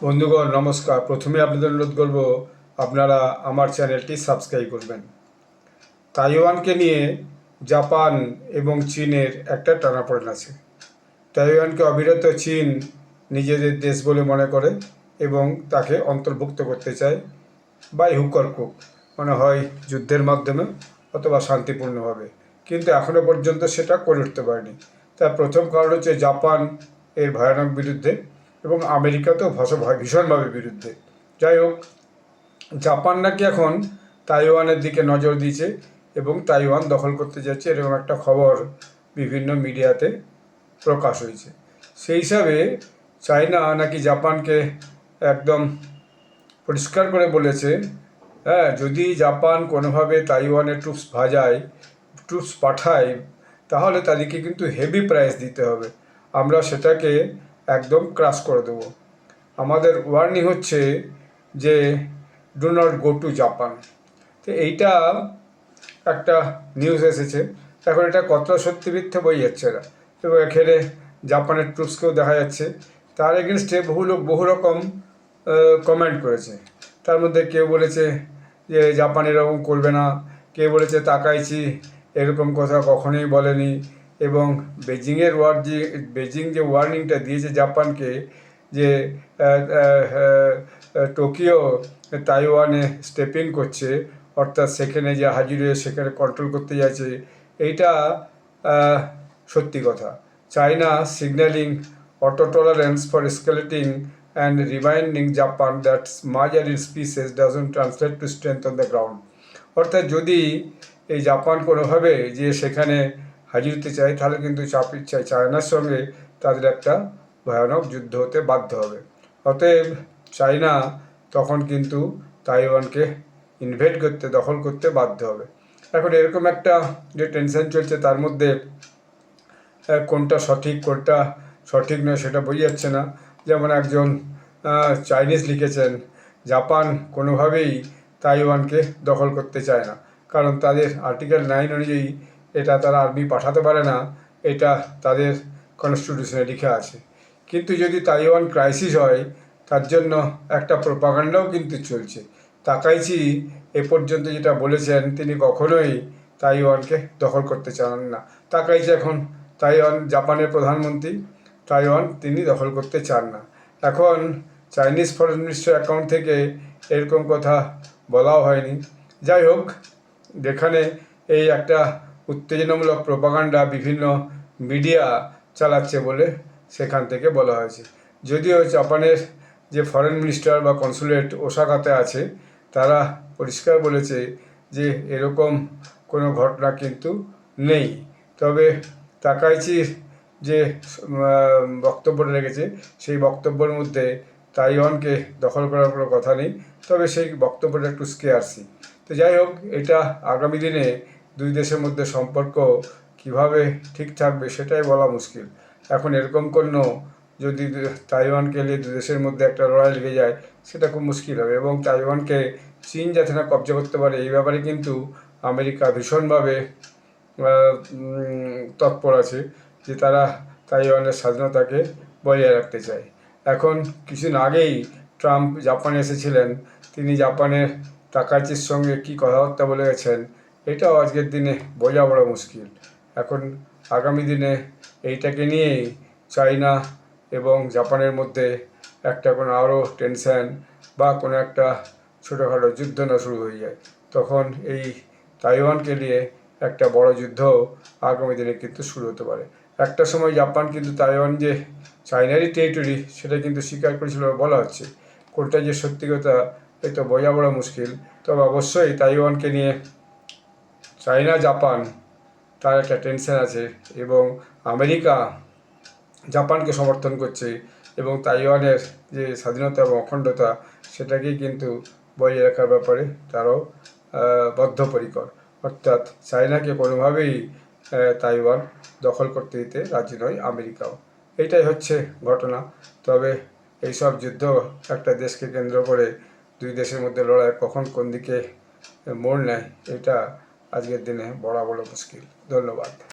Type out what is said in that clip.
বন্ধুগণ নমস্কার। প্রথমে আপনাদের অনুরোধ করব আপনারা আমার চ্যানেলটি সাবস্ক্রাইব করবেন। তাইওয়ানকে নিয়ে জাপান এবং চীনের একটা টানাপোড়েন আছে। তাইওয়ানকে অবিরত চীন নিজেদের দেশ বলে মনে করে এবং তাকে অন্তর্ভুক্ত করতে চায় বাই হুক অর ক্রুক, মনে হয় যুদ্ধের মাধ্যমে অথবা শান্তিপূর্ণভাবে, কিন্তু এখনও পর্যন্ত সেটা করে উঠতে পারেনি। তার প্রথম কারণ হচ্ছে জাপান এর ভয়ানক বিরুদ্ধে এবং আমেরিকাতেও ভীষণভাবে বিরুদ্ধে। যাই হোক, জাপান নাকি এখন তাইওয়ানের দিকে নজর দিয়েছে এবং তাইওয়ান দখল করতে যাচ্ছে, এরকম একটা খবর বিভিন্ন মিডিয়াতে প্রকাশ হয়েছে। সেই হিসাবে চায়না নাকি জাপানকে একদম পরিষ্কার করে বলেছে, যদি জাপান কোনোভাবে তাইওয়ানে ট্রুপস পাঠায় তাহলে তাদেরকে কিন্তু হেভি প্রাইস দিতে হবে, আমরা সেটাকে একদম ক্রাশ করে দেবো। আমাদের ওয়ার্নিং হচ্ছে যে do not go to Japan. তো এইটা একটা নিউজ এসেছে। এখন এটা কতটা সত্যি মিথ্যে বই যাচ্ছে না, এবং এখানে জাপানের ট্রুপসকেও দেখা যাচ্ছে। তার এগেনস্টে বহু রকম কমেন্ট করেছে। তার মধ্যে কেউ বলেছে যে জাপান এরকম করবে না, কেউ বলেছে তাকাইছি এরকম কথা কখনোই বলেনি, এবং বেজিং যে ওয়ার্নিংটা দিয়েছে জাপানকে যে টোকিও তাইওয়ানে স্টেপিং করছে, অর্থাৎ সেখানে যে হাজির হয়ে সেখানে কন্ট্রোল করতে যাচ্ছে, এইটা সত্যি কথা। China signalling auto tolerance for escalating and reminding Japan that merger in species doesn't translate to strength on the ground. অর্থাৎ যদি এই জাপান কোনোভাবে যে সেখানে হাজির হতে চায় তাহলে কিন্তু চায়নার সঙ্গে তাদের একটা ভয়ানক যুদ্ধ হতে বাধ্য হবে। অতএব চায়না তখন কিন্তু তাইওয়ানকে দখল করতে বাধ্য হবে। এখন এরকম একটা যে টেনশন চলছে, তার মধ্যে কোনটা সঠিক নয় সেটা বোঝা যাচ্ছে না। যেমন একজন চাইনিজ লিখেছেন, জাপান কোনোভাবেই তাইওয়ানকে দখল করতে চায় না, কারণ তাদের আর্টিকেল 9 অনুযায়ী এটা তারা আর্মি পাঠাতে পারে না, এটা তাদের কনস্টিটিউশনে লেখা আছে। কিন্তু যদি তাইওয়ান ক্রাইসিস হয়, তার জন্য একটা প্রোপাগান্ডাও কিন্তু চলছে। তাকাইচি এ পর্যন্ত যেটা বলেছেন, তিনি কখনোই তাইওয়ানকে দখল করতে চান না। তাকাইচি এখন জাপানের প্রধানমন্ত্রী, তাইওয়ান তিনি দখল করতে চান না। এখন চাইনিজ ফরেন মিনিস্টার অ্যাকাউন্ট থেকে এরকম কথা বলাও হয়নি। যাই হোক, যেখানে এই একটা উত্তেজনামূলক প্রোপাগান্ডা বিভিন্ন মিডিয়া চালাচ্ছে বলে সেখান থেকে বলা হয়েছে। যদিও জাপানের যে ফরেন মিনিস্টার বা কনসুলেট ওসাকাতে আছে, তারা পরিষ্কার বলেছে যে এরকম কোনো ঘটনা কিন্তু নেই। তবে তাকাইচির যে বক্তব্যটা রেখেছে, সেই বক্তব্যের মধ্যে তাইওয়ানকে দখল করার কোনো কথা নেই, তবে সেই বক্তব্যটা একটু স্কেয়ারসি। তো যাই হোক, এটা আগামী দিনে দুই দেশের মধ্যে সম্পর্ক কিভাবে ঠিক থাকবে সেটাই বলা মুশকিল। এখন এরকম কোনো যদি তাইওয়ানকে নিয়ে দু দেশের মধ্যে একটা লড়াই লেগে যায়, সেটা খুব মুশকিল হবে, এবং তাইওয়ানকে চীন যাতে না কবজা করতে পারে এই ব্যাপারে কিন্তু আমেরিকা ভীষণভাবে তৎপর আছে, যে তারা তাইওয়ানের স্বাধীনতাকে বজায় রাখতে চায়। এখন কিছুদিন আগেই ট্রাম্প জাপানে এসেছিলেন, তিনি জাপানের তাকাইচির সঙ্গে কী কথাবার্তা বলে গেছেন এটাও আজকের দিনে বোঝা বড় মুশকিল। এখন আগামী দিনে এইটাকে নিয়েই চায়না এবং জাপানের মধ্যে একটা কোনো আরও টেনশন বা কোনো একটা ছোটোখাটো যুদ্ধ না শুরু হয়ে যায়, তখন এই তাইওয়ানকে নিয়ে একটা বড় যুদ্ধ আগামী দিনে কিন্তু শুরু হতে পারে। একটা সময় জাপান কিন্তু তাইওয়ান যে চায়নারই টেরিটরি সেটা কিন্তু স্বীকার করেছিল বলা হচ্ছে। কোনটা যে সত্যি কথা এ তো বোঝা বড় মুশকিল। তবে অবশ্যই তাইওয়ানকে নিয়ে চায়না জাপান তার একটা টেনশন আছে, এবং আমেরিকা জাপানকে সমর্থন করছে, এবং তাইওয়ানের যে স্বাধীনতা এবং অখণ্ডতা সেটাকেই কিন্তু বজায় রাখার ব্যাপারে তারাও বদ্ধপরিকর। অর্থাৎ চায়নাকে কোনোভাবেই তাইওয়ান দখল করতে দিতে রাজি নয় আমেরিকাও। এটাই হচ্ছে ঘটনা। তবে এইসব যুদ্ধ একটা দেশকে কেন্দ্র করে দুই দেশের মধ্যে লড়াই কখন কোন দিকে মোড় নেয় এটা আজকের দিনে বড় মুশকিল। ধন্যবাদ।